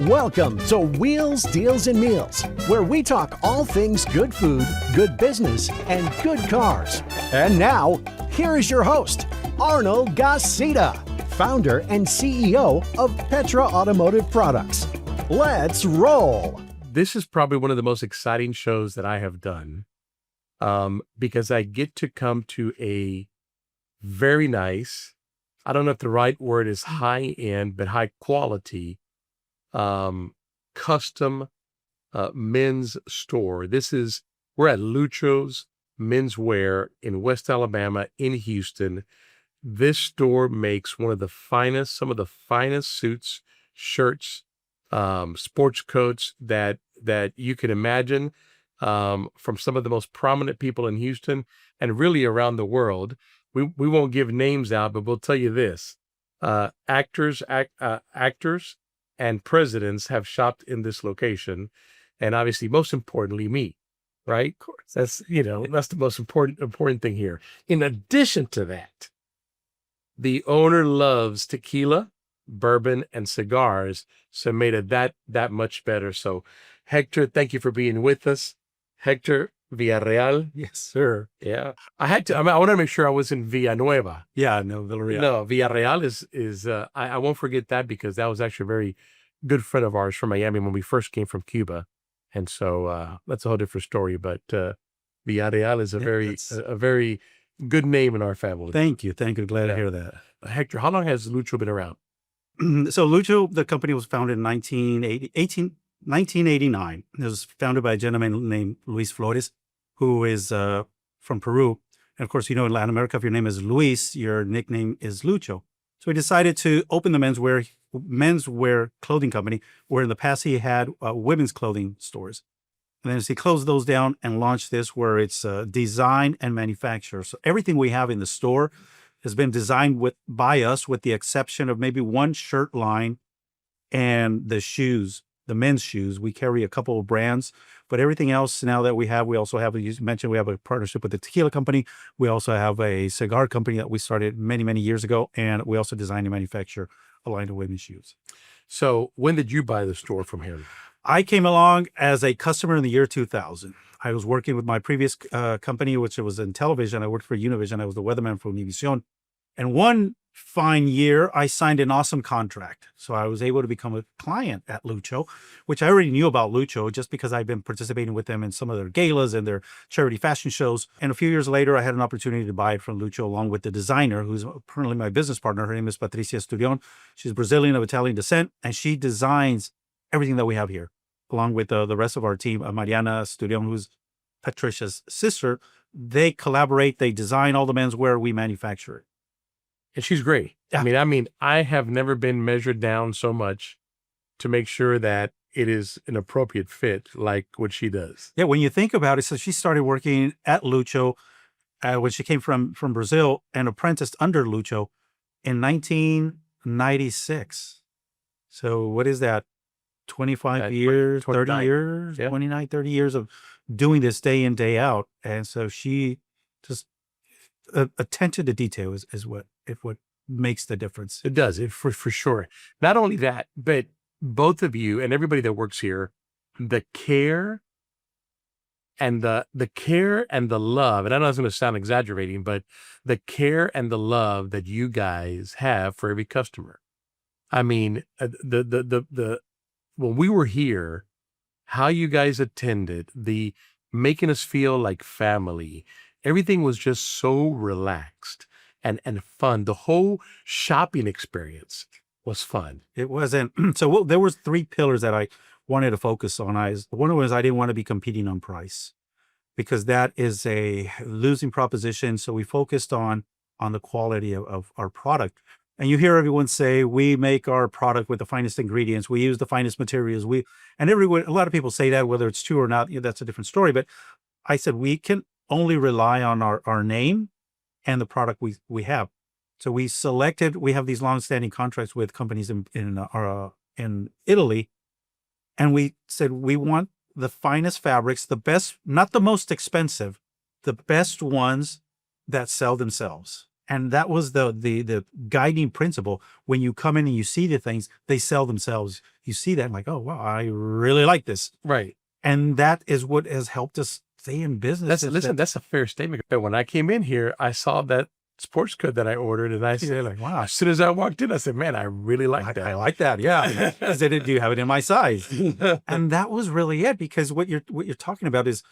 Welcome to Wheels, Deals, and Meals, where we talk all things good food, good business, and good cars. And now, here is your host, Arnold Garcia, founder and CEO of Petra Automotive Products. Let's roll. This is probably one of the most exciting shows that I have done because I get to come to a very nice, I don't know if the right word is high end, but high quality custom men's store. We're at Lucho's Menswear in West Alabama in Houston. This store makes some of the finest suits, shirts, sports coats that you can imagine from some of the most prominent people in Houston and really around the world. We won't give names out, but we'll tell you this: actors and presidents have shopped in this location, and obviously, most importantly, me. Right? Of course, that's the most important thing here. In addition to that, the owner loves tequila, bourbon, and cigars, so made it that much better. So, Hector, thank you for being with us. Hector Villarreal. Yes, sir. Yeah. I want to make sure I was in Villanueva. Yeah, no, Villarreal. No, Villarreal is I won't forget that because that was actually a very good friend of ours from Miami when we first came from Cuba. And so that's a whole different story. But Villarreal is a very good name in our family. Thank you. Glad to hear that. Hector, how long has Lucho been around? So Lucho, the company was founded in 1989. It was founded by a gentleman named Luis Flores, who is from Peru. And of course, in Latin America, if your name is Luis, your nickname is Lucho. So he decided to open the menswear clothing company, where in the past he had women's clothing stores. And then he closed those down and launched this, where it's design and manufacture. So everything we have in the store has been designed by us, with the exception of maybe one shirt line and the shoes, the men's shoes. We carry a couple of brands, but everything else now that we also have, you mentioned, we have a partnership with the Tequila company. We also have a cigar company that we started many, many years ago. And we also design and manufacture a line of women's shoes. So when did you buy the store from him? I came along as a customer in the year 2000. I was working with my previous company, which was in television. I worked for Univision. I was the weatherman for Univision. And one fine year, I signed an awesome contract. So I was able to become a client at Lucho, which I already knew about Lucho just because I've been participating with them in some of their galas and their charity fashion shows. And a few years later, I had an opportunity to buy it from Lucho along with the designer, who's currently my business partner. Her name is Patricia Sturion. She's Brazilian of Italian descent, and she designs everything that we have here, along with the rest of our team. Mariana Sturion, who's Patricia's sister. They collaborate. They design all the menswear. We manufacture it. And she's great. Yeah. I mean, I have never been measured down so much to make sure that it is an appropriate fit like what she does. Yeah, when you think about it, so she started working at Lucho when she came from Brazil and apprenticed under Lucho in 1996. So what is that? 25 years, 30 years, yeah. 29, 30 years of doing this day in, day out. And so she just attention to detail is what makes the difference. It does, for sure. Not only that, but both of you and everybody that works here, the care and the love, and I know it's going to sound exaggerating, but the care and the love that you guys have for every customer. I mean, when we were here, how you guys attended, the making us feel like family, everything was just so relaxed and fun. The whole shopping experience was fun. It wasn't. So there was 3 pillars that I wanted to focus on. One was I didn't want to be competing on price, because that is a losing proposition. So we focused on the quality of our product. And you hear everyone say, we make our product with the finest ingredients. We use the finest materials. A lot of people say that, whether it's true or not, that's a different story. But I said, we can only rely on our name and the product we have. So we have these long-standing contracts with companies in Italy. And we said, we want the finest fabrics, the best, not the most expensive, the best ones that sell themselves. And that was the guiding principle. When you come in and you see the things, they sell themselves. You see that, like, oh, wow, I really like this. Right. And that is what has helped us stay in business. That's a fair statement. But when I came in here, I saw that sports coat that I ordered, and I said, like, wow. As soon as I walked in, I said, man, I really like that. I like that. Yeah. I said, do you have it in my size? And that was really it, because what you're talking about is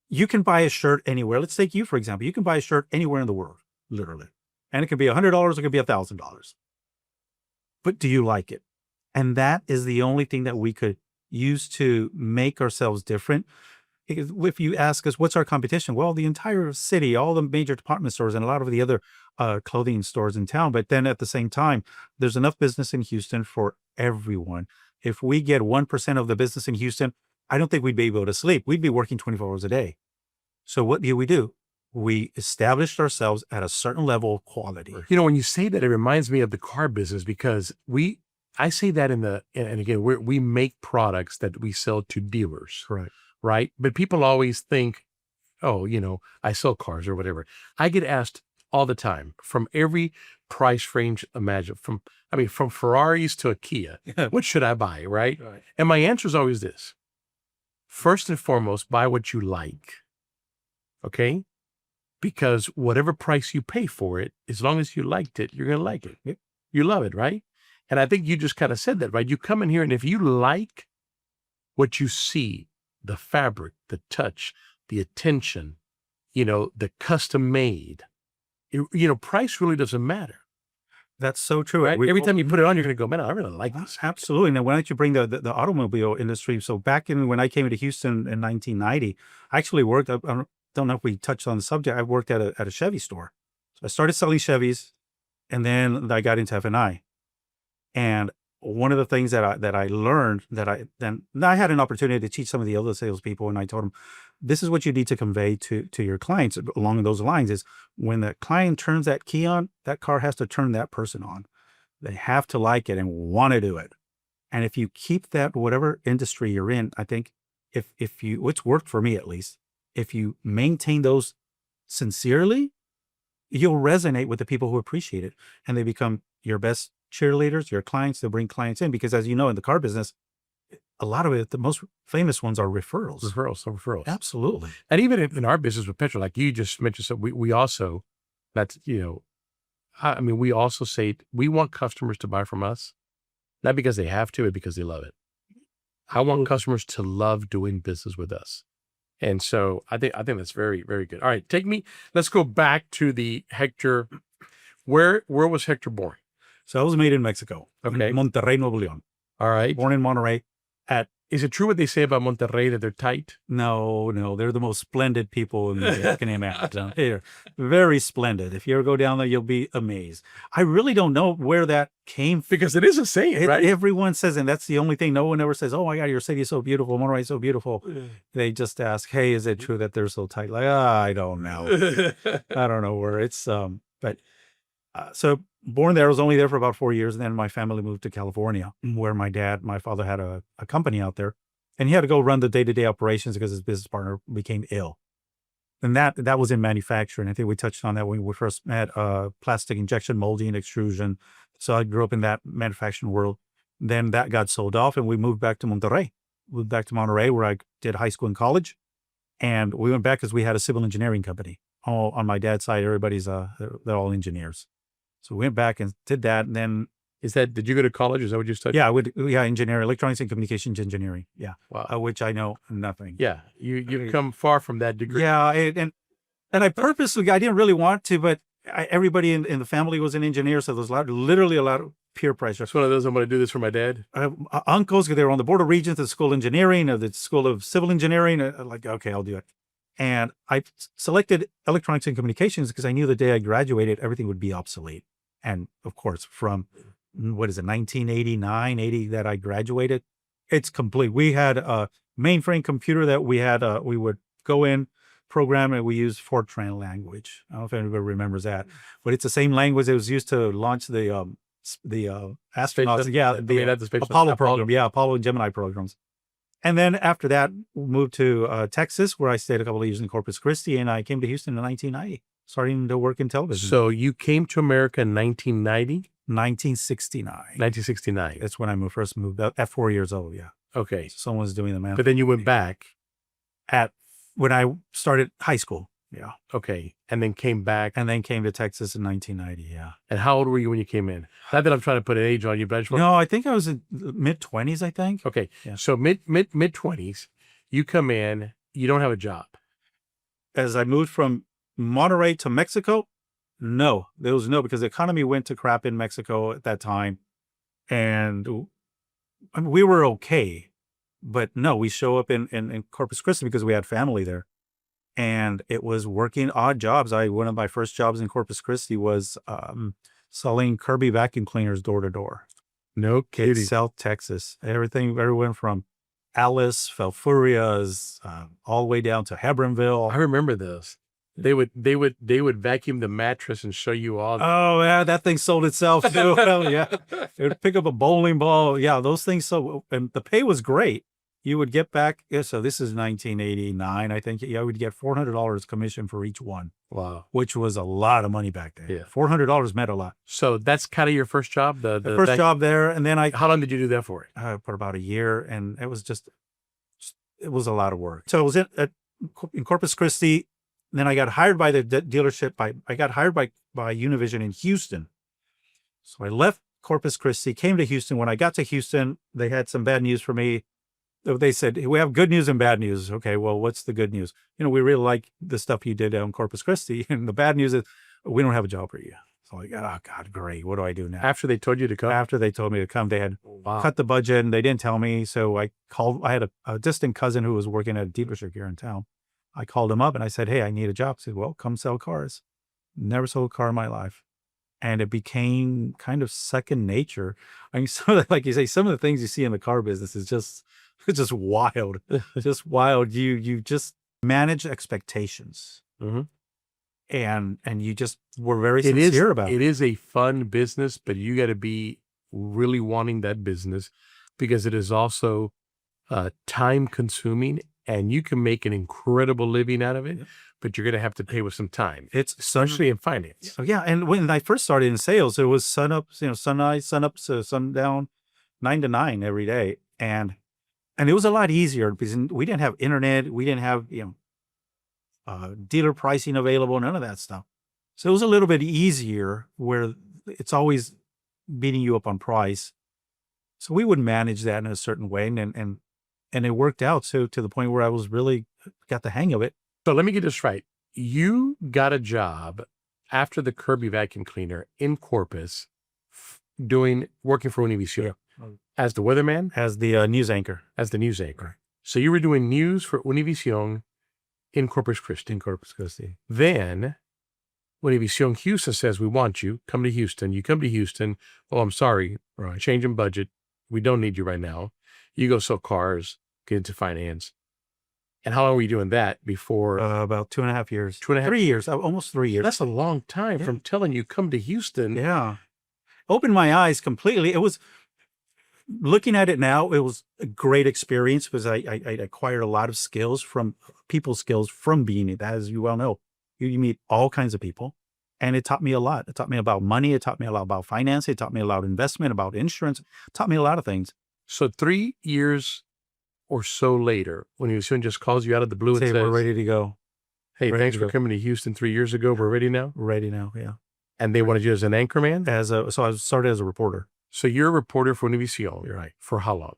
you can buy a shirt anywhere. Let's take you, for example. You can buy a shirt anywhere in the world, literally. And it could be $100, it could be $1,000. But do you like it? And that is the only thing that we could use to make ourselves different. If you ask us, what's our competition? Well, the entire city, all the major department stores and a lot of the other clothing stores in town. But then at the same time, there's enough business in Houston for everyone. If we get 1% of the business in Houston, I don't think we'd be able to sleep. We'd be working 24 hours a day. So what do? We established ourselves at a certain level of quality. You know, when you say that, it reminds me of the car business, because I say that and again, we make products that we sell to dealers. Correct. Right. But people always think, oh, you know, I sell cars or whatever. I get asked all the time from every price range imaginable, from Ferraris to a Kia, what should I buy? Right. And my answer is always this: first and foremost, buy what you like. Okay. Because whatever price you pay for it, as long as you liked it, you're going to like it. Yep. You love it, right? And I think you just kind of said that, right? You come in here, and if you like what you see, the fabric, the touch, the attention, you know, the custom made, price really doesn't matter. That's so true. Right? Every time you put it on, you're going to go, man, I really like this. Absolutely. Now, why don't you bring the automobile industry? So back when I came to Houston in 1990, I actually worked, I don't know if we touched on the subject. I worked at a Chevy store. So I started selling Chevys, and then I got into F&I. And one of the things that I learned I had an opportunity to teach some of the other salespeople, and I told them, this is what you need to convey to your clients along those lines: is when the client turns that key on, that car has to turn that person on. They have to like it and want to do it. And if you keep that, whatever industry you're in, I think if you, it's worked for me at least, if you maintain those sincerely, you'll resonate with the people who appreciate it, and they become your best cheerleaders, your clients. They'll bring clients in, because as you know, in the car business, a lot of it, the most famous ones are referrals. Referrals. Absolutely. And even in our business with petrol, like you just mentioned, so we also, we also say we want customers to buy from us, not because they have to, but because they love it. I want customers to love doing business with us. And so I think that's very, very good. All right, let's go back to the Hector. Where was Hector born? So I was made in Mexico. Okay. Monterrey, Nuevo León. All right. Born in Monterrey. Is it true what they say about Monterrey, that they're tight? No, they're the most splendid people you can imagine. They're very splendid. If you ever go down there, you'll be amazed. I really don't know where that came from. Because it is a saying, right? Everyone says, and that's the only thing. No one ever says, oh my God, your city is so beautiful, Monterrey is so beautiful. They just ask, hey, is it true that they're so tight? Like, I don't know. I don't know where it's, so born there, I was only there for about 4 years. And then my family moved to California, where my father had a company out there, and he had to go run the day-to-day operations because his business partner became ill. And that was in manufacturing. I think we touched on that when we first met, plastic injection molding, extrusion. So I grew up in that manufacturing world. Then that got sold off, and we moved back to Monterrey. Where I did high school and college. And we went back because we had a civil engineering company. All on my dad's side, everybody's, they're all engineers. So we went back and did that. And then did you go to college? Is that what you studied? Yeah, engineering, electronics and communications engineering. Yeah. Wow. Which I know nothing. Yeah. You've come far from that degree. Yeah. And I purposely, I didn't really want to, but everybody in the family was an engineer. So there's literally a lot of peer pressure. It's one of those, I'm going to do this for my dad. Uncles, they were on the board of regents of the School of Engineering, of the School of Civil Engineering. Like, okay, I'll do it. And I selected electronics and communications because I knew the day I graduated, everything would be obsolete. And of course, from 1989, 80 that I graduated, it's complete. We had a mainframe computer that we would go in, program, and we used Fortran language. I don't know if anybody remembers that, but it's the same language that was used to launch the astronauts. The Apollo program. Yeah, Apollo and Gemini programs. And then after that, we moved to Texas, where I stayed a couple of years in Corpus Christi, and I came to Houston in 1990. starting to work in television. So you came to America in 1990? 1969. 1969. That's when I first moved out at 4 years old. Yeah. Okay. Someone was doing the math. But then you went back. When I started high school. Yeah. Okay. And then came back. And then came to Texas in 1990. Yeah. And how old were you when you came in? Not that I'm trying to put an age on you, but I just want... No, I think I was in mid-20s, I think. Okay. Yeah. So mid-20s, you come in, you don't have a job. As I moved from Monterrey to Mexico, no, there was no, because the economy went to crap in Mexico at that time. And I mean, we were okay. But no, we show up in Corpus Christi because we had family there. And it was working odd jobs. One of my first jobs in Corpus Christi was selling Kirby vacuum cleaners door to door. No kidding. In South Texas. Everyone from Alice, Falfurrias, all the way down to Hebronville. I remember those. They would vacuum the mattress and show you all. Oh yeah, that thing sold itself too. Hell yeah. It would pick up a bowling ball. Yeah, those things sold, and the pay was great. You would get back, so this is 1989, I think. Yeah, I would get $400 commission for each one. Wow. Which was a lot of money back then. Yeah. $400 meant a lot. So that's kind of your first job? The first job there, and then How long did you do that for? For about a year, and it was it was a lot of work. So I was in Corpus Christi, and then I got hired by the dealership. I got hired by Univision in Houston. So I left Corpus Christi, came to Houston. When I got to Houston, they had some bad news for me. They said, we have good news and bad news. Okay, well, what's the good news? We really like the stuff you did down in Corpus Christi. And the bad news is we don't have a job for you. So like, oh, God, great. What do I do now? After they told you to come? After they told me to come, they had cut the budget and they didn't tell me. So I had a distant cousin who was working at a dealership here in town. I called him up and I said, hey, I need a job. He said, well, come sell cars. Never sold a car in my life. And it became kind of second nature. I mean, like you say, some of the things you see in the car business is it's just wild. It's just wild. You just manage expectations. Mm-hmm. And you just were very sincere about it. It is a fun business, but you got to be really wanting that business because it is also time consuming and you can make an incredible living out of it, but you're going to have to pay with some time. It's especially in finance. So yeah. And when I first started in sales, it was sun up, sun up to sundown, 9 to 9 every day. And it was a lot easier because we didn't have internet. We didn't have, dealer pricing available, none of that stuff. So it was a little bit easier where it's always beating you up on price. So we would manage that in a certain way. And it worked out to the point where I was really got the hang of it. So let me get this right. You got a job after the Kirby vacuum cleaner in Corpus working for Univision. Yeah. As the weatherman? As the news anchor. As the news anchor. So you were doing news for Univision in Corpus Christi. In Corpus Christi. Then Univision Houston says, we want you. Come to Houston. You come to Houston. Oh, I'm sorry. Right. Changing budget. We don't need you right now. You go sell cars, get into finance. And how long were you doing that before? About 2.5 years. 2.5? 3 years. Almost 3 years. That's a long time from telling you come to Houston. Yeah. Opened my eyes completely. It was... Looking at it now, it was a great experience because I acquired a lot of people skills from being it. As you well know, you meet all kinds of people, and it taught me a lot. It taught me about money. It taught me a lot about finance. It taught me a lot about investment, about insurance. It taught me a lot of things. So 3 years or so later, when Houston just calls you out of the blue and says, we're ready to go. Hey, thanks for coming to Houston 3 years ago. We're ready now? Ready now, yeah. And they wanted you as an anchorman? So I started as a reporter. So you're a reporter for Univision. You're right. For how long?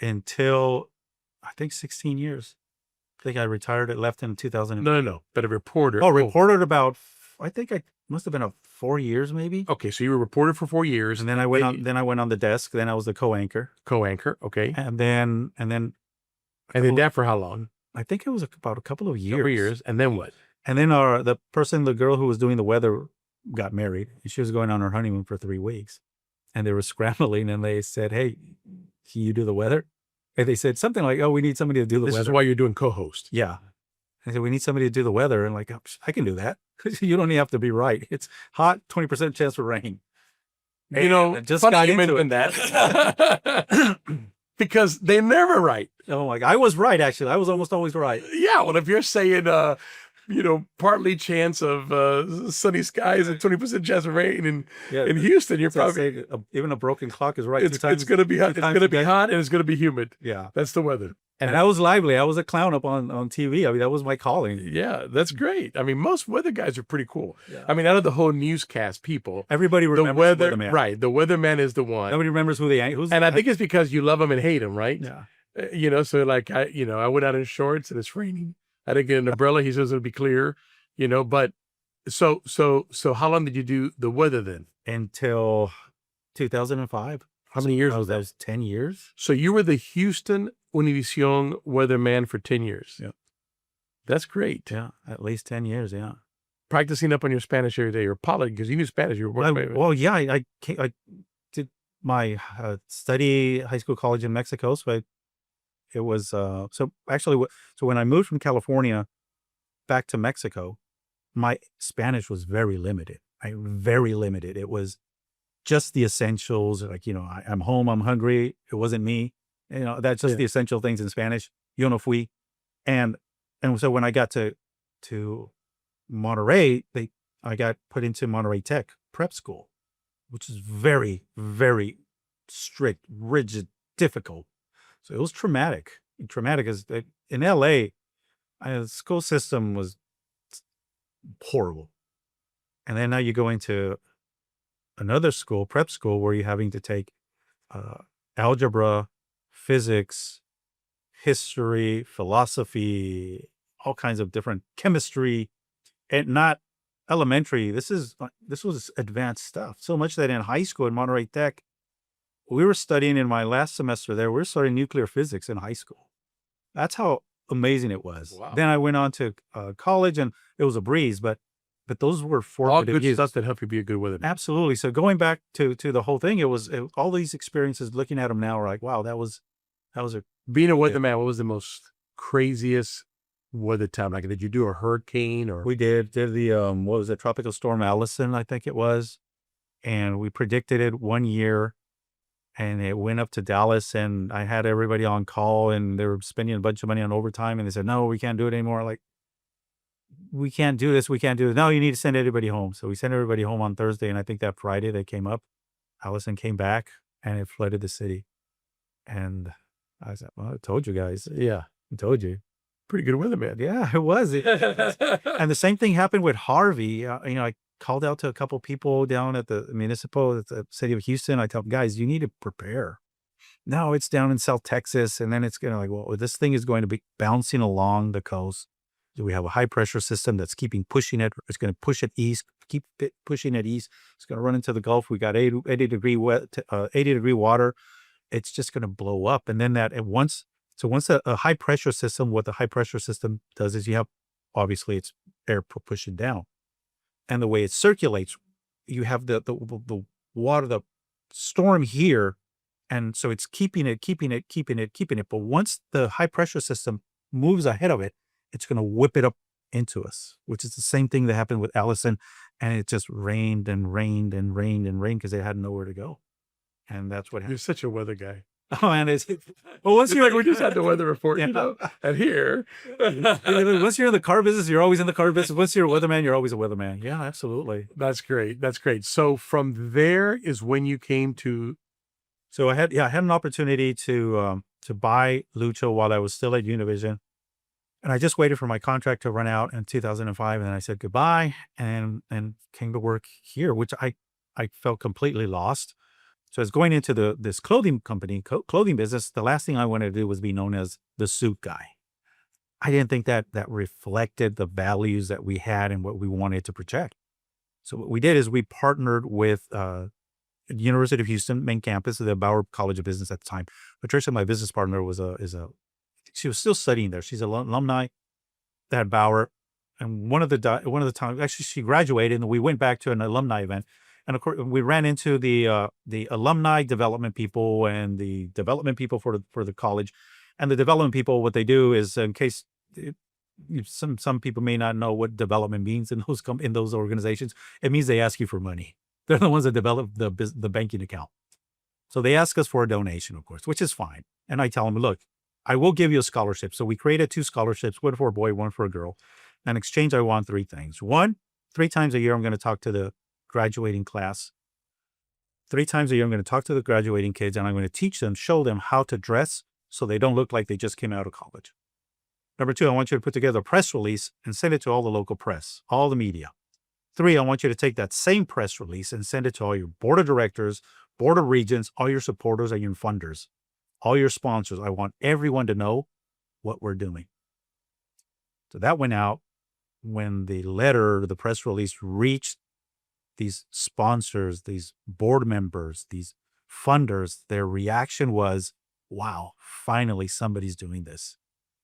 Until, I think, 16 years. I think I retired. Left in 2000. No. But a reporter. Oh, reported about, I think I must have been 4 years maybe. Okay, so you were a reporter for 4 years. And then I went on the desk. Then I was the co-anchor. Co-anchor, okay. And then that for how long? I think it was about a couple of years. Couple years. And then what? And then the girl who was doing the weather got married. And she was going on her honeymoon for 3 weeks. And they were scrambling and they said, hey, can you do the weather? And they said something like, oh, we need somebody to do the weather. This is why you're doing co-host. Yeah. I said, we need somebody to do the weather. And like, oh, I can do that. You don't even have to be right. It's hot, 20% chance for rain. And just got into it. That. Because they're never right. Oh my God. I was right, actually. I was almost always right. Yeah. Well, if you're saying partly chance of sunny skies and 20% chance of rain in Houston, you're So I'd probably say even a broken clock is right. it's going to be hot. It's going to be hot and it's going to be humid. Yeah. That's the weather. And I was lively. I was a clown up on TV. I mean, that was my calling. Yeah, that's great. I mean, most weather guys are pretty cool. Yeah. I mean, out of the whole newscast people, Everybody the remembers weather, weatherman. right? The weatherman is the one. Nobody remembers who's. And I think it's because you love him and hate him, right? Yeah. So like I went out in shorts and it's raining. I didn't get an umbrella. He says it'll be clear, but so how long did you do the weather then? Until 2005. How many years was That that? was 10 years. So you were the Houston Univision weatherman for 10 years. Yeah. That's great. Yeah. At least 10 years. Yeah. Practicing up on your Spanish every day, or poly, because you knew Spanish. You were working. Well, yeah, I did my study high school, college in Mexico. So it was, so actually, so when I moved from California back to Mexico, my Spanish was very limited. Very limited. It was just the essentials. Like, I'm home, I'm hungry. It wasn't me. That's just the essential things in Spanish. Yo no fui. And so when I got to Monterey, I got put into Monterey Tech prep school, which is very, very strict, rigid, difficult. So it was traumatic. Traumatic is in LA, the school system was horrible. And then now you go into another school, prep school, where you're having to take algebra, physics, history, philosophy, all kinds of different chemistry, and not elementary. This was advanced stuff. So much that in high school in Monterey Tech, we were studying in my last semester there, we were studying nuclear physics in high school. That's how amazing it was. Wow. Then I went on to college and it was a breeze, but those were formative all good years. stuff that help you be a good weatherman. Absolutely. So going back to the whole thing, it was all these experiences, looking at them now, are like, wow, that was a Being a weatherman, what was the most craziest weather time? Like, did you do a hurricane or? We did the what was it, Tropical Storm Allison, I think it was, and we predicted it one year, and it went up to Dallas, and I had everybody on call, and they were spending a bunch of money on overtime, and they said, no, we can't do it anymore. Like, we can't do this. We can't do it. No, you need to send everybody home. So we sent everybody home on Thursday, and I think that Friday they came up. Allison came back, and it flooded the city. And I said, well, I told you guys. Yeah, I told you. pretty good weatherman. Yeah, it was. And the same thing happened with Harvey. I called out to a couple people down at the city of Houston. I tell them, guys, you need to prepare. No, it's down in South Texas. And then it's going to well, this thing is going to be bouncing along the coast. So we have a high pressure system that's pushing it. It's going to push it east, keep it pushing it east. It's going to run into the Gulf. We got 80 degree water. It's just going to blow up. And then once a high pressure system, what the high pressure system does is obviously it's air pushing down. And the way it circulates, you have the water, the storm here. And so it's keeping it. But once the high pressure system moves ahead of it, it's going to whip it up into us, which is the same thing that happened with Allison. And it just rained and rained and rained and rained because they had nowhere to go. And that's what happened. You're such a weather guy. Oh, and well, once you're we just had the weather report, Yeah. And here, once you're in the car business, you're always in the car business. Once you're a weatherman, you're always a weatherman. Yeah, absolutely. that's great. That's great. So from there is when you came to. So I had an opportunity to buy Lucho while I was still at Univision. And I just waited for my contract to run out in 2005. And then I said goodbye and came to work here, which I felt completely lost. So I was going into this clothing company, clothing business. The last thing I wanted to do was be known as the suit guy. I didn't think that reflected the values that we had and what we wanted to project. So what we did is we partnered with University of Houston main campus, the Bauer College of Business at the time. Patricia, my business partner, she was still studying there. She's an alumni at Bauer, and one of the times, actually, she graduated, and we went back to an alumni event. And of course, we ran into the alumni development people and the development people for the college. And the development people, what they do is, in case some people may not know what development means in those organizations, it means they ask you for money. They're the ones that develop the banking account. So they ask us for a donation, of course, which is fine. And I tell them, look, I will give you a scholarship. So we created 2 scholarships, one for a boy, one for a girl. In exchange, I want three things. One, 3 times a year, I'm going to talk to the graduating class. 3 times a year, I'm going to talk to the graduating kids, and I'm going to teach them, show them how to dress so they don't look like they just came out of college. Number 2, I want you to put together a press release and send it to all the local press, all the media. 3, I want you to take that same press release and send it to all your board of directors, board of regents, all your supporters and your funders, all your sponsors. I want everyone to know what we're doing. So that went out. When the letter, the press release reached these sponsors, these board members, these funders, their reaction was, wow, finally somebody's doing this.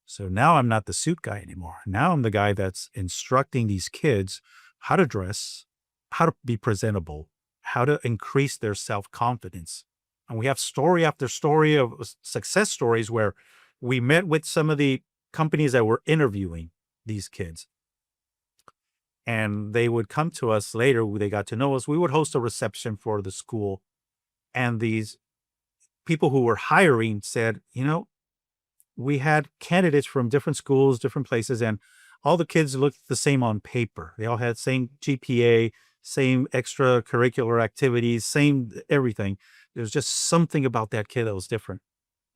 So now I'm not the suit guy anymore. Now I'm the guy that's instructing these kids how to dress, how to be presentable, how to increase their self-confidence. And we have story after story of success stories where we met with some of the companies that were interviewing these kids. And they would come to us later. They got to know us. We would host a reception for the school. And these people who were hiring said, we had candidates from different schools, different places, and all the kids looked the same on paper. They all had same GPA, same extracurricular activities, same everything. There was just something about that kid that was different.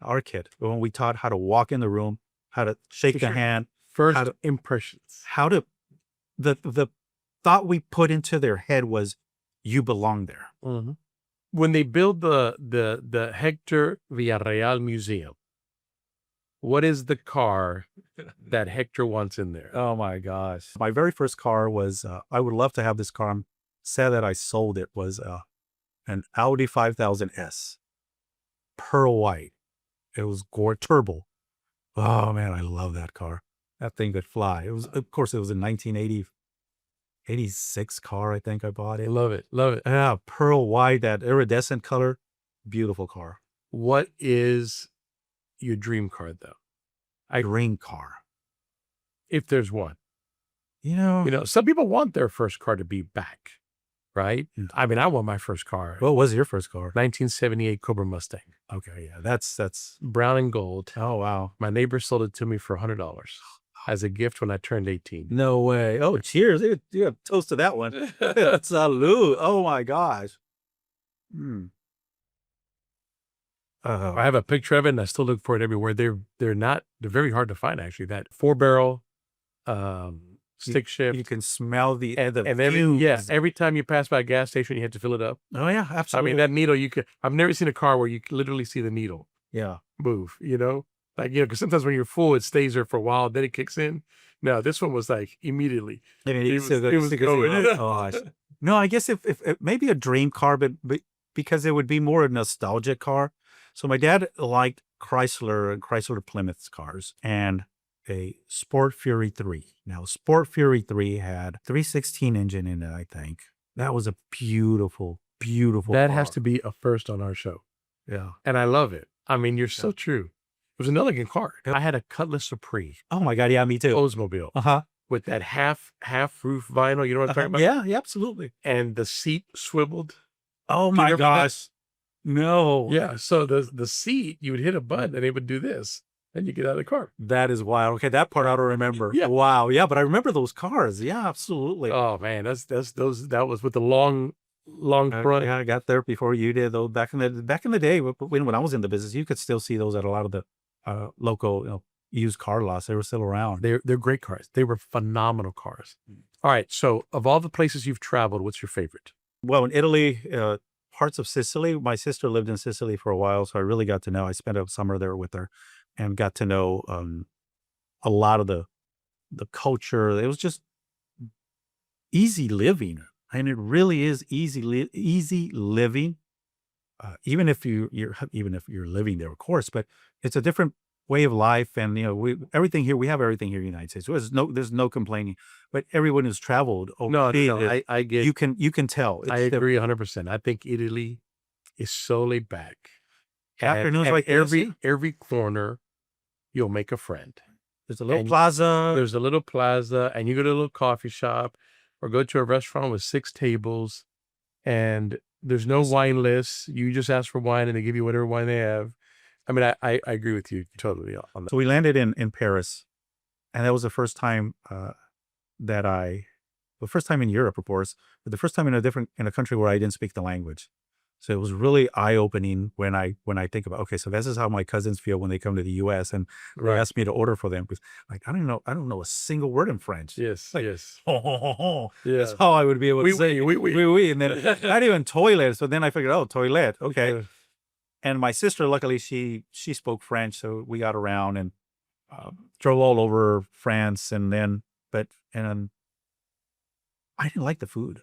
Our kid, when we taught how to walk in the room, how to shake the hand, First impressions. The thought we put into their head was, you belong there. Mm-hmm. When they build the Hector Villarreal Museum, what is the car that Hector wants in there? Oh my gosh. My very first car was, I would love to have this car. I'm sad that I sold it, was an Audi 5000S, pearl white. It was turbo. Oh man, I love that car. That thing could fly. It was, of course, it was a 1986 car. I think I bought it. Love it. Love it. Yeah, pearl white, that iridescent color. Beautiful car. What is your dream car, though? Dream car. If there's one. Some people want their first car to be back, right? I mean, I want my first car. What was your first car? 1978 Cobra Mustang. Okay, yeah, that's brown and gold. Oh, wow. My neighbor sold it to me for $100 as a gift when I turned 18. No way. Oh, cheers. You have toast to that one. Salud. Oh my gosh. I have a picture of it and I still look for it everywhere. They're very hard to find, actually. That 4-barrel stick shift. You can smell the every time you pass by a gas station, you have to fill it up. Oh yeah, absolutely. I mean, that needle, I've never seen a car where you literally see the needle move, because sometimes when you're full, it stays there for a while, then it kicks in. No, this one was like immediately. I mean, it was going. Oh gosh. No, I guess if maybe a dream car, but because it would be more a nostalgic car. So my dad liked Chrysler and Chrysler Plymouth cars and a Sport Fury 3. Now, Sport Fury 3 had 316 engine in it, I think. That was a beautiful, beautiful That car. has to be a first on our show. Yeah. And I love it. I mean, you're so true. It was an elegant car. I had a Cutlass Supreme. Oh my God, yeah, me too. Oldsmobile. Uh-huh. With that half roof vinyl, you know what I'm talking about? Yeah, absolutely. And the seat swiveled. Oh my gosh. No. Yeah, so the seat, you would hit a button and it would do this. Then you get out of the car. That is wild. Okay, that part I don't remember. Yeah. Wow. Yeah, but I remember those cars. Yeah, absolutely. Oh man, that was with the long front. I got there before you did. Though back in the day when I was in the business, you could still see those at a lot of the local used car lots. They were still around. They're great cars. They were phenomenal cars. All right, so of all the places you've traveled, what's your favorite? Well, in Italy, parts of Sicily. My sister lived in Sicily for a while, so I really got to know. I spent a summer there with her, and got to know a lot of the culture. It was just easy living, and it really is easy living. Even if you're living there, of course, but it's a different way of life. And we have everything here in the United States. There's no complaining. But everyone who's traveled, I get you can tell. I agree 100%. I think Italy is so laid back. Afternoons at like every corner, you'll make a friend. There's a little plaza. There's a little plaza, and you go to a little coffee shop or go to a restaurant with 6 tables, and there's no wine list. You just ask for wine, and they give you whatever wine they have. I mean, I agree with you totally on that. So we landed in Paris, and that was the first time the first time in Europe, of course, but the first time in a country where I didn't speak the language. So it was really eye-opening when I think about, okay, so this is how my cousins feel when they come to the U.S. and they ask me to order for them, because like I don't know a single word in French. Yes, like, yes. Yeah. That's how I would be able to say oui, and then not even toilet. So then I figured, oh, toilet, okay. And my sister, luckily, she spoke French, so we got around and drove all over France, and then I didn't like the food.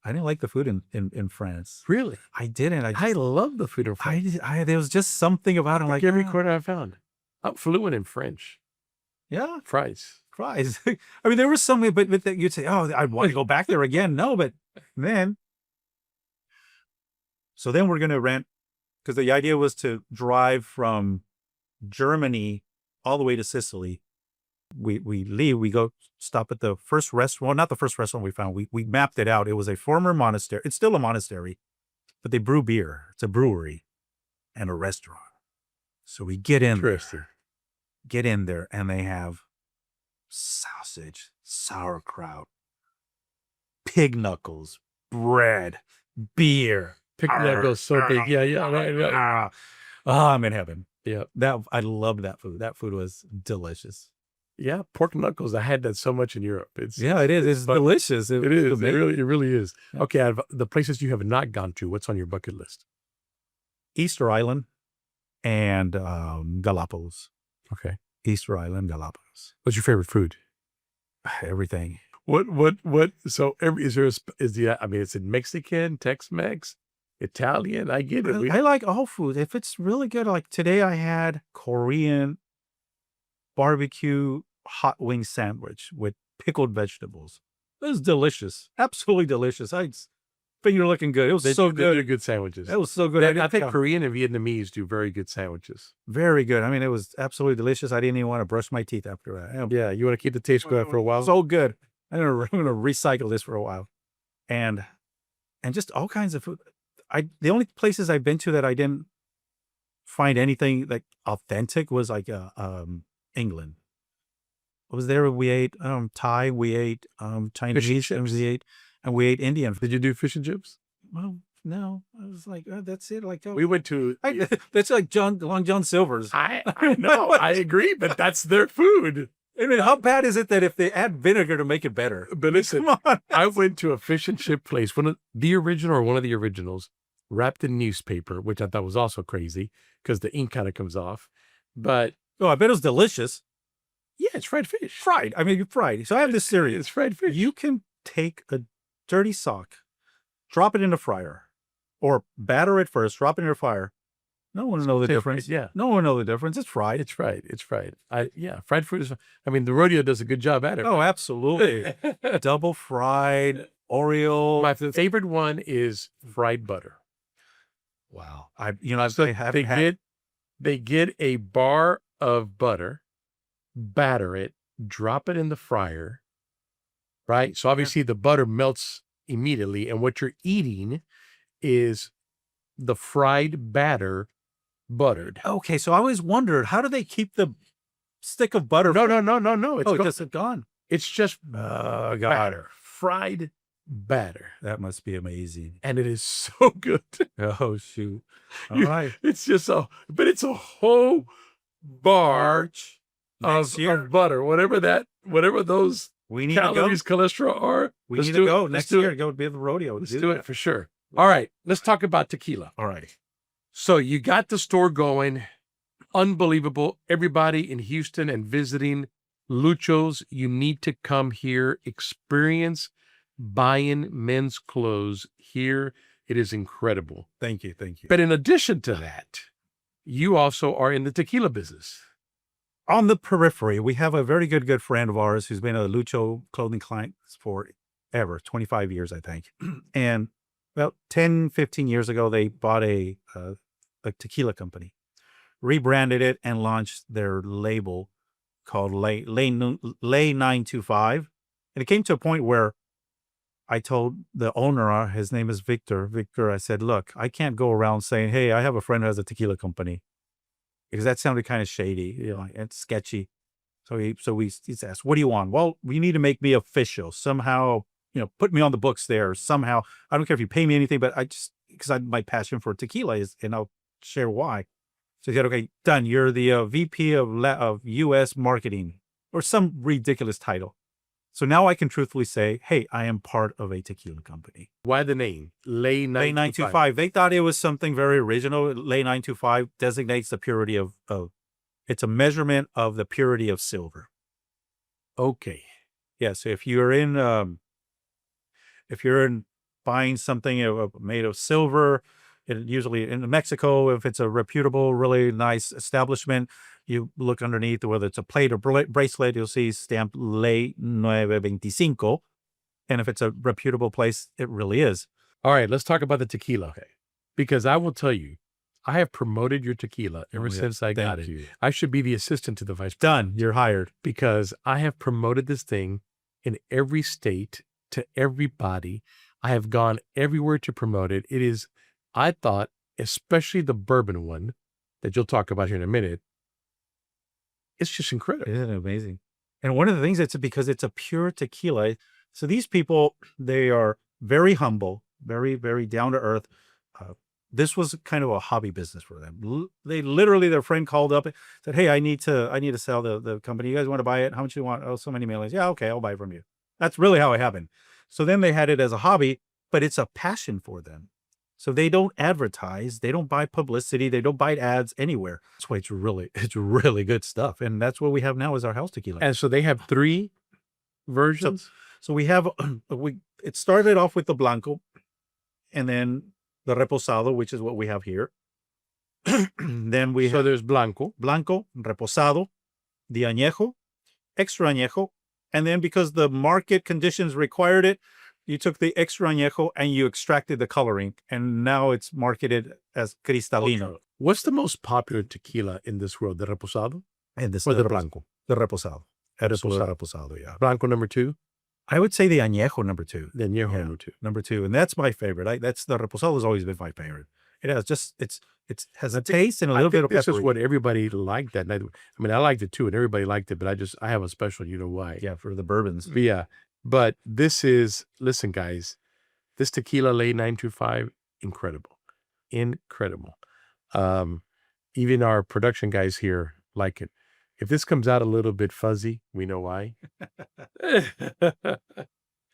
I didn't like the food in France. Really? I didn't. I love the food in France. There was just something about it. Like every quarter I found. I'm fluent in French. Yeah. Fries. I mean, there was something, but you'd say, oh, I'd want to go back there again. No, but then. So then we're going to rent, because the idea was to drive from Germany all the way to Sicily. We leave, we go stop at the first restaurant. Well, not the first restaurant we found. We mapped it out. It was a former monastery. It's still a monastery, but they brew beer. It's a brewery and a restaurant. So we get in there, and they have sausage, sauerkraut, pig knuckles, bread, beer. Pig knuckles so big. Yeah, right. Oh, I'm in heaven. Yeah. I loved that food. That food was delicious. Yeah, pork knuckles. I had that so much in Europe. It is. It's delicious. It is. It really is. Yeah. Okay, out of the places you have not gone to, what's on your bucket list? Easter Island and Galapagos. Okay. Easter Island, Galapagos. What's your favorite food? Everything. What? So is it Mexican, Tex-Mex, Italian? I get it. I like all food. If it's really good, like today I had Korean barbecue hot wing sandwich with pickled vegetables. It was delicious. Absolutely delicious. Finger looking good. It was so good. They're good sandwiches. It was so good. I think Korean and Vietnamese do very good sandwiches. Very good. I mean, it was absolutely delicious. I didn't even want to brush my teeth after that. Yeah, you want to keep the taste going for a while? So good. I'm going to recycle this for a while. And just all kinds of food. The only places I've been to that I didn't find anything like authentic was like England. I was there. We ate Thai. We ate Chinese. And we ate Indian. Did you do fish and chips? Well, no. I was like, oh, that's it. Like we went to. That's like Long John Silver's. I know. I agree, but that's their food. I mean, how bad is it that if they add vinegar to make it better? But listen, I went to a fish and chip place, one of the originals, wrapped in newspaper, which I thought was also crazy because the ink kind of comes off. But I bet it was delicious. Yeah, it's fried fish. Fried. So I have this theory. It's fried fish. You can take a dirty sock, drop it in the fryer, or batter it first, drop it in the fryer. No one will know the difference. Yeah. No one will know the difference. It's fried. It's fried. Fried food is, the rodeo does a good job at it. Oh, absolutely. Double fried, Oreo. My favorite one is fried butter. Wow. They get a bar of butter, batter it, drop it in the fryer, right? So obviously the butter melts immediately, and what you're eating is the fried batter buttered. Okay, so I always wondered, how do they keep the stick of butter? No. It's gone. It's just batter, fried batter. That must be amazing. And it is so good. Oh, shoot. All right. It's just it's a whole bar of butter, whatever those calories, cholesterol are. We need to go next year. Go to the rodeo. Let's do it for sure. All right, let's talk about tequila. All right. So you got the store going. Unbelievable. Everybody in Houston and visiting Lucho's, you need to come here, experience buying men's clothes here. It is incredible. Thank you. But in addition to that, you also are in the tequila business. On the periphery, we have a very good friend of ours who's been a Lucho clothing client for 25 years, I think. And about 10, 15 years ago, they bought a tequila company, rebranded it, and launched their label called Lay 925. And it came to a point where I told the owner, his name is Victor, I said, look, I can't go around saying, hey, I have a friend who has a tequila company, because that sounded kind of shady, and sketchy. So he's asked, what do you want? Well, we need to make me official somehow, put me on the books there somehow. I don't care if you pay me anything, but because my passion for tequila is, and I'll share why. So he said, okay, done. You're the VP of U.S. marketing or some ridiculous title. So now I can truthfully say, hey, I am part of a tequila company. Why the name? Ley 925. They thought it was something very original. Ley 925 designates the purity of it's a measurement of the purity of silver. Okay. Yeah. So if you're in buying something made of silver, usually in Mexico, if it's a reputable, really nice establishment, you look underneath, whether it's a plate or bracelet, you'll see stamped Ley 925. And if it's a reputable place, it really is. All right, let's talk about the tequila. Okay. Because I will tell you, I have promoted your tequila ever since I got it. You. I should be the assistant to the vice president. Done. You're hired. Because I have promoted this thing in every state to everybody. I have gone everywhere to promote it. It is, I thought, especially the bourbon one that you'll talk about here in a minute, it's just incredible. Isn't it amazing? And one of the things, it's because it's a pure tequila. So these people, they are very humble, very, very down to earth. This was kind of a hobby business for them. They literally, their friend called up and said, hey, I need to sell the company. You guys want to buy it? How much do you want? Oh, so many millions. Yeah, okay, I'll buy it from you. That's really how it happened. So then they had it as a hobby, but it's a passion for them. So they don't advertise, they don't buy publicity, they don't buy ads anywhere. That's why it's really good stuff. And that's what we have now is our house tequila. And so they have 3 versions. So we have, it started off with the Blanco and then the Reposado, which is what we have here. Then we have there's Blanco, Reposado, the Añejo, Extra Añejo. And then because the market conditions required it, you took the Extra Añejo and you extracted the coloring. And now it's marketed as Cristalino. Okay. What's the most popular tequila in this world? The Reposado? And this Or the Blanco? The Reposado. Reposado, yeah. Blanco number 2? I would say the Añejo number 2. The Añejo number 2. Number 2. And that's my favorite. That's the Reposado has always been my favorite. It has just, it has a taste and a little bit of this peppery. is what everybody liked that night. I mean, I liked it too, and everybody liked it, but I have a special, you know why. Yeah, for the bourbons. But yeah. But this is, listen, guys, this tequila Ley 925, incredible. Incredible. Even our production guys here like it. If this comes out a little bit fuzzy, we know why.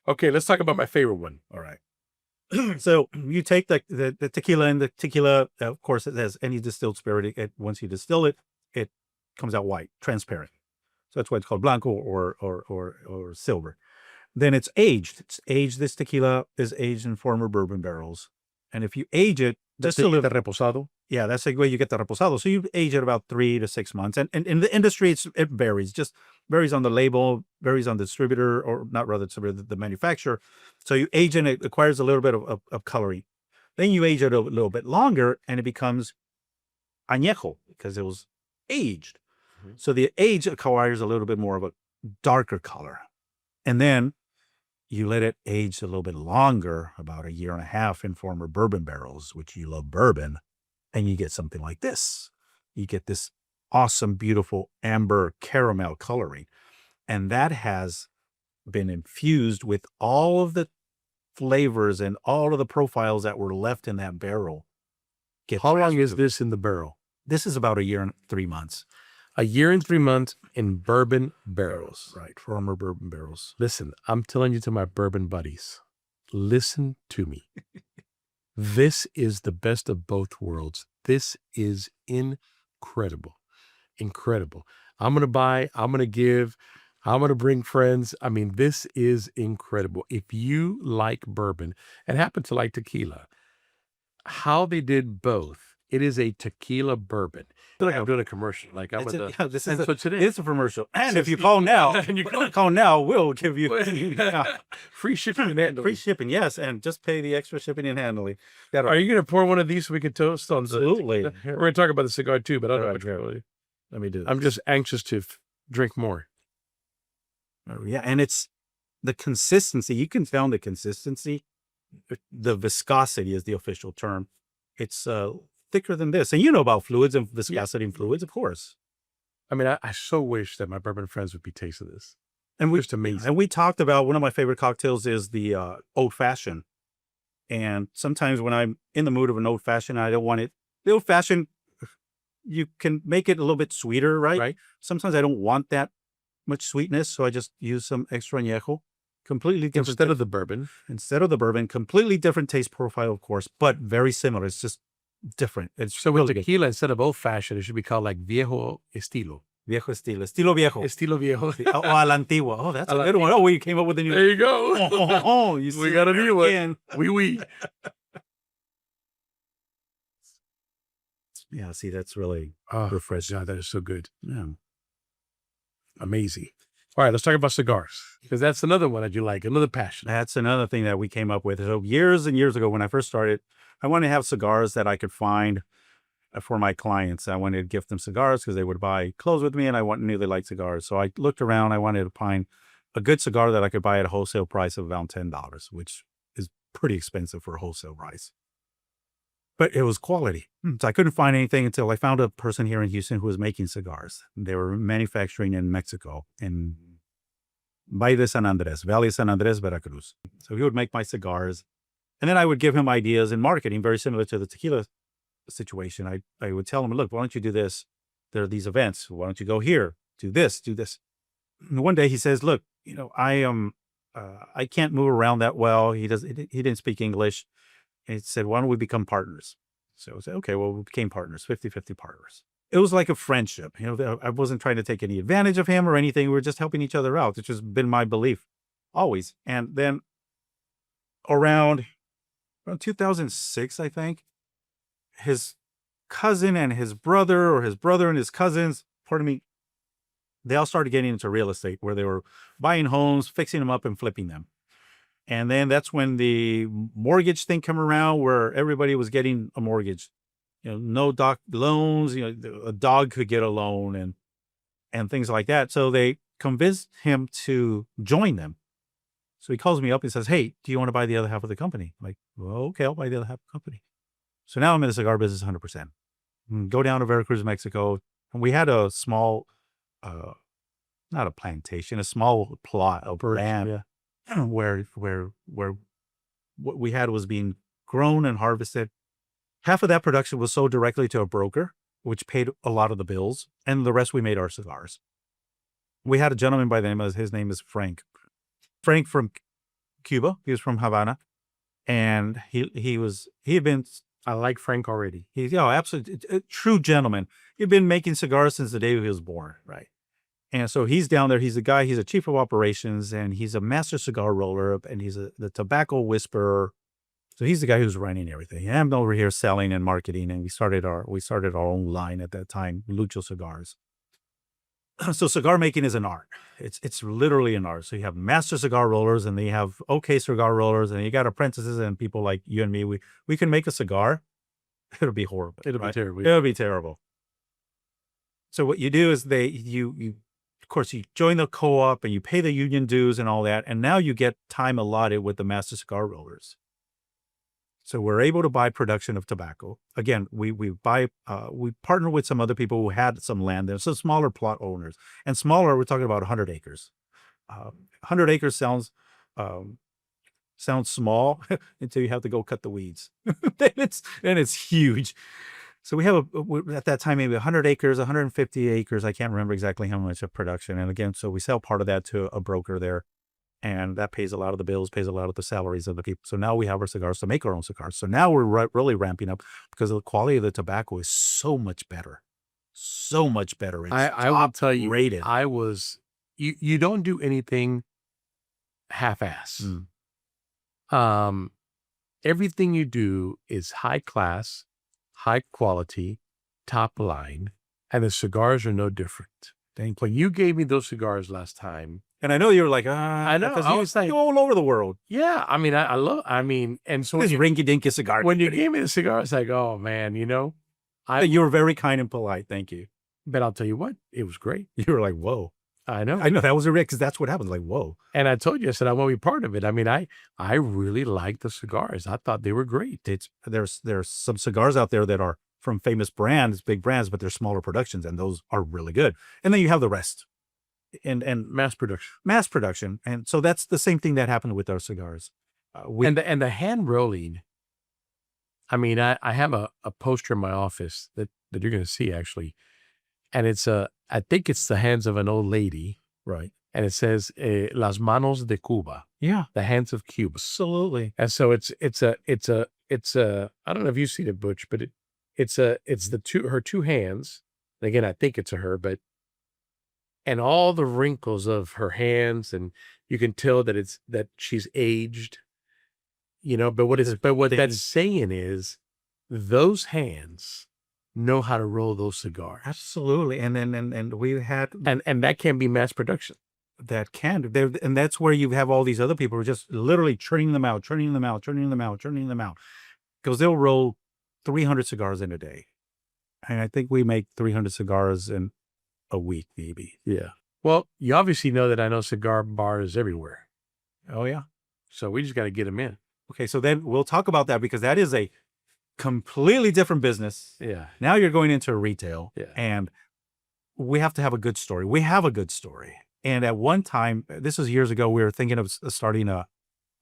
Okay, let's talk about my favorite one. All right. So you take the tequila, and the tequila, of course, it has any distilled spirit. Once you distill it, it comes out white, transparent. So that's why it's called Blanco or silver. Then it's aged. This tequila is aged in former bourbon barrels. And if you age it, The reposado? Yeah, that's the way you get the reposado. So you age it about 3 to 6 months. And in the industry, it varies. Just varies on the label, varies on the distributor, or not rather distributor, the manufacturer. So you age it, it acquires a little bit of coloring. Then you age it a little bit longer, and it becomes añejo because it was aged. Mm-hmm. So the age acquires a little bit more of a darker color. And then you let it age a little bit longer, about 1.5 years in former bourbon barrels, which you love bourbon, and you get something like this. You get this awesome, beautiful amber caramel coloring. And that has been infused with all of the flavors and all of the profiles that were left in that barrel. How long is this in the barrel? This is about 1 year and 3 months. 1 year and 3 months in bourbon barrels. Right, former bourbon barrels. Listen, I'm telling you to my bourbon buddies, listen to me. This is the best of both worlds. This is incredible. Incredible. I'm going to buy, I'm going to give, I'm going to bring friends. I mean, this is incredible. If you like bourbon and happen to like tequila, how they did both. It is a tequila bourbon. I feel like I'm doing a commercial. Like I'm it's a commercial. And if you call now, we'll give you free shipping and handling. Free shipping, yes, and just pay the extra shipping and handling. Are you going to pour one of these so we can toast on? Absolutely. We're going to talk about the cigar too, but I don't know. Let me do this. I'm just anxious to drink more. Oh, yeah, and it's the consistency. You can tell the consistency. The viscosity is the official term. It's thicker than this. And you know about fluids and viscosity in fluids, of course. I mean, I so wish that my bourbon friends would be tasting this. And Just amazing. And we talked about one of my favorite cocktails is the old fashioned. And sometimes when I'm in the mood of an old fashioned, I don't want it. The old fashioned, you can make it a little bit sweeter, right? Right. Sometimes I don't want that much sweetness, so I just use some extra añejo. Completely different Instead of the bourbon. completely different taste profile, of course, but very similar. It's just different. It's So with really good. tequila, instead of old fashioned, it should be called like viejo estilo. Viejo estilo viejo. Estilo viejo. O a la antigua. Oh, that's A a la good one. Oh, we came up with a new. There you go. You We see got a there new one. again. Oui. Yeah, see, that's really Oh, refreshing. God, that is so good. Yeah. Amazing. All right, let's talk about cigars, because that's another one that you like, another passion. That's another thing that we came up with. So years and years ago, when I first started, I wanted to have cigars that I could find for my clients. I wanted to gift them cigars because they would buy clothes with me, and knew they liked cigars. So I looked around. I wanted to find a good cigar that I could buy at a wholesale price of around $10, which is pretty expensive for a wholesale price. But it was quality. So I couldn't find anything until I found a person here in Houston who was making cigars. They were manufacturing in Mexico, in Valley de San Andres, Veracruz. So he would make my cigars. And then I would give him ideas in marketing, very similar to the tequila situation. I would tell him, look, why don't you do this? There are these events. Why don't you go here? Do this, do this. And one day he says, look, I can't move around that well. He didn't speak English. And he said, why don't we become partners? So I said, okay, well, we became partners, 50-50 partners. It was like a friendship. I wasn't trying to take any advantage of him or anything. We were just helping each other out, which has been my belief always. And then around 2006, I think, his cousin and his brother, or his brother and his cousins, they all started getting into real estate, where they were buying homes, fixing them up and flipping them. And then that's when the mortgage thing came around, where everybody was getting a mortgage. No loans, a dog could get a loan and things like that. So they convinced him to join them. So he calls me up and says, hey, do you want to buy the other half of the company? I'm like, well, okay, I'll buy the other half of the company. So now I'm in the cigar business 100%. Go down to Veracruz, Mexico. And we had a small, not a plantation, a small plot of land where what we had was being grown and harvested. Half of that production was sold directly to a broker, which paid a lot of the bills, and the rest we made our cigars. We had a gentleman by the name of, his name is Frank. Frank from Cuba. He was from Havana, and he had been. I like Frank already. He's absolutely a true gentleman. He'd been making cigars since the day he was born, right? And so he's down there. He's a guy. He's a chief of operations, and he's a master cigar roller, and he's the tobacco whisperer. So he's the guy who's running everything. And I'm over here selling and marketing, and we started our own line at that time, Lucho Cigars. So cigar making is an art. It's literally an art. So you have master cigar rollers, and they have okay cigar rollers, and you got apprentices and people like you and me. We can make a cigar. It'll be horrible. It'll be terrible. It'll be terrible. So what you do is you of course you join the co-op and you pay the union dues and all that, and now you get time allotted with the master cigar rollers. So we're able to buy production of tobacco. Again, we partner with some other people who had some land there, so smaller plot owners. And smaller, we're talking about 100 acres. 100 acres sounds small until you have to go cut the weeds. then it's huge. So we have at that time maybe 100 acres, 150 acres. I can't remember exactly how much of production. And again, so we sell part of that to a broker there. And that pays a lot of the bills, pays a lot of the salaries of the people. So now we have our cigars to make our own cigars. So now we're really ramping up because the quality of the tobacco is so much better. So much better. It's I will tell you, rated. You don't do anything half-ass. Everything you do is high class, high quality, top line, and the cigars are no different. When you gave me those cigars last time, and I know you were like, I know. because I was like, all over the world. Yeah. I mean, and so This rinky-dinky cigar. when you gave me the cigar, it's like, oh man, you were very kind and polite. Thank you. But I'll tell you what, it was great. You were like, whoa. I know. That was a risk, because that's what happens. Like, whoa. And I told you, I said, I want to be part of it. I mean, I really like the cigars. I thought they were great. There's some cigars out there that are from famous brands, big brands, but they're smaller productions, and those are really good. And then you have the rest, and Mass production. mass production. And so that's the same thing that happened with our cigars. And the hand rolling. I mean, I have a poster in my office that you're going to see actually, and it's I think it's the hands of an old lady, right. and it says Las manos de Cuba, Yeah, the hands of Cuba. absolutely. And so it's a I don't know if you've seen it, Butch, but it's her two hands. And again, I think it's a her, but and all the wrinkles of her hands, and you can tell that she's aged, but what that's saying is those hands know how to roll those cigars. Absolutely. And then and we had And that can be mass production. that can there, and that's where you have all these other people who are just literally churning them out, because they'll roll 300 cigars in a day. And I think we make 300 cigars in a week, maybe. Yeah. Well, you obviously know that I know cigar bars everywhere. Oh, yeah. So we just got to get them in. Okay, so then we'll talk about that, because that is a completely different business. Yeah. Now you're going into retail, Yeah. and we have to have a good story. We have a good story. And at one time, this was years ago, we were thinking of starting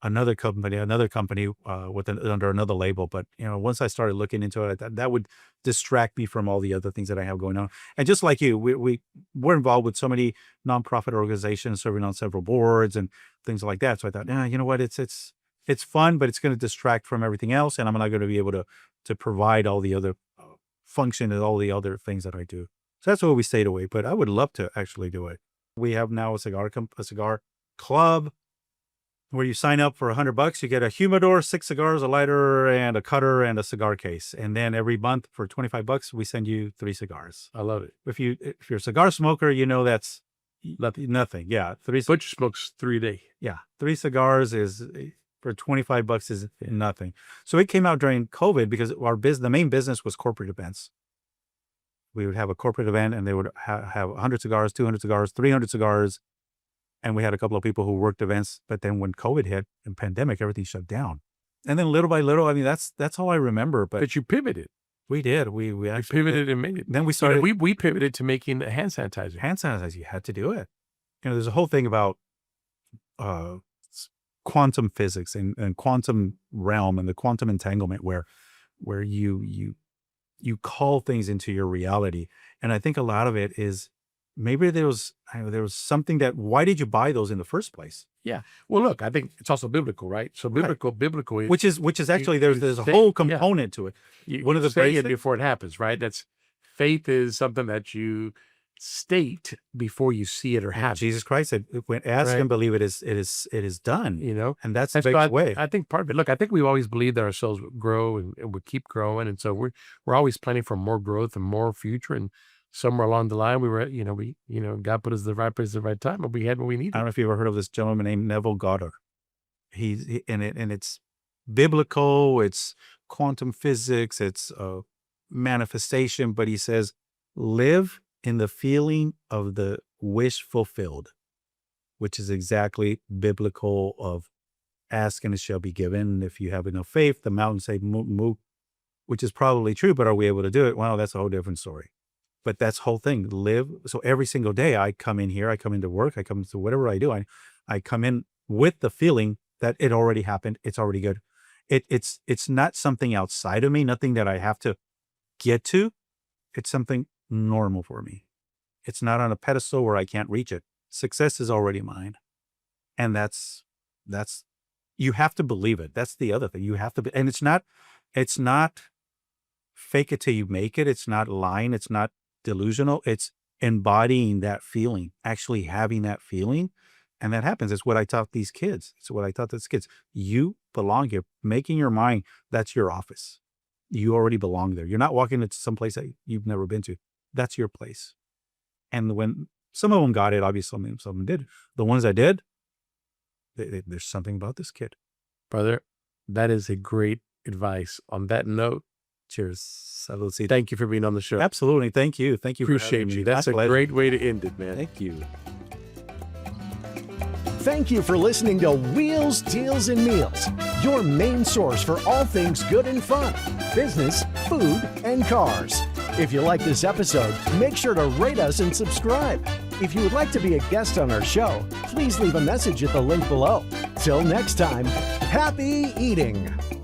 another company under another label. But once I started looking into it, that would distract me from all the other things that I have going on. And just like you, we're involved with so many nonprofit organizations, serving on several boards and things like that. So I thought, you know what, it's fun, but it's going to distract from everything else, and I'm not going to be able to provide all the other function and all the other things that I do. So that's why we stayed away. But I would love to actually do it. We have now a cigar club where you sign up for $100. You get a humidor, 6 cigars, a lighter, and a cutter, and a cigar case. And then every month for $25, we send you 3 cigars. I love it. If you're a cigar smoker, that's nothing. Yeah, Butch smokes 3 a day. Yeah, 3 cigars is for $25 is nothing. So it came out during COVID, because the main business was corporate events. We would have a corporate event, and they would have 100 cigars, 200 cigars, 300 cigars. And we had a couple of people who worked events. But then when COVID hit and pandemic, everything shut down. And then little by little, I mean, that's all I remember. But you pivoted. We did. We actually pivoted and made it. Then we started. We pivoted to making hand sanitizer. Hand sanitizer. You had to do it. There's a whole thing about quantum physics and quantum realm and the quantum entanglement where you call things into your reality. And I think a lot of it is maybe there was something why did you buy those in the first place? Yeah. Well, look, I think it's also biblical, right? So biblical is, which is actually there's a whole component to it. One of the say it before it happens, right? That's faith is something that you state before you see it or happen. Jesus Christ said, "When ask and believe, it is done." And that's the big way. I think part of it. Look, I think we've always believed that our souls would grow and would keep growing, and so we're always planning for more growth and more future. And somewhere along the line, we were, God put us in the right place at the right time, and we had what we needed. I don't know if you've ever heard of this gentleman named Neville Goddard. And it's biblical, it's quantum physics, it's manifestation, but he says, live in the feeling of the wish fulfilled, which is exactly biblical of ask and it shall be given. If you have enough faith, the mountains say move, which is probably true, but are we able to do it? Well, that's a whole different story. But that's the whole thing. Live. So every single day I come in here, I come into work, I come into whatever I do. I come in with the feeling that it already happened. It's already good. It's not something outside of me, nothing that I have to get to. It's something normal for me. It's not on a pedestal where I can't reach it. Success is already mine. And that's you have to believe it. That's the other thing. You have to be, and it's not fake it till you make it. It's not lying. It's not delusional. It's embodying that feeling, actually having that feeling. And that happens. It's what I taught these kids. It's what I taught these kids. You belong here. Making your mind, that's your office. You already belong there. You're not walking into some place that you've never been to. That's your place. And when some of them got it, obviously some of them did. The ones that did, there's something about this kid. Brother, that is a great advice. On that note, cheers. Salud. Thank you for being on the show. Absolutely. Thank you. Thank you. Appreciate you. That's a great way to end it, man. Thank you. Thank you for listening to Wheels, Deals, and Meals, your main source for all things good and fun. business, food, and cars. If you like this episode, make sure to rate us and subscribe. If you would like to be a guest on our show, please leave a message at the link below. Till next time, happy eating!